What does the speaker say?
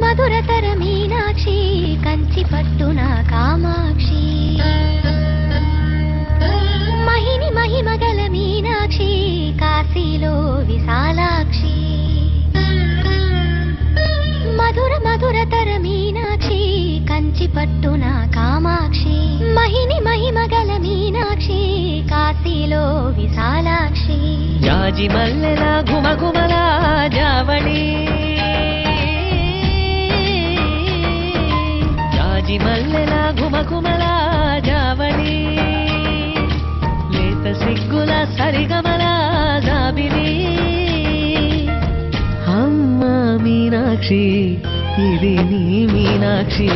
మధురతర మీనాక్షి కంచి పట్టున కామాక్షి మహిని మహిమగల మీనాక్షి కాశీలో విశాలాక్షి మధురతర మీనాక్షి కంచి పట్టున కామాక్షి మహిని మహిమగల మీనాక్షి కాశీలో విశాలాక్షి జాజి మల్లెల ఘుమఘుమల జావళి జాజి మల్లెల ఘుమఘుమల జావళి లేత సిగ్గుల సరిగమల జాబిలి అమ్మ మీనాక్షి ఇది నీ మీనాక్షి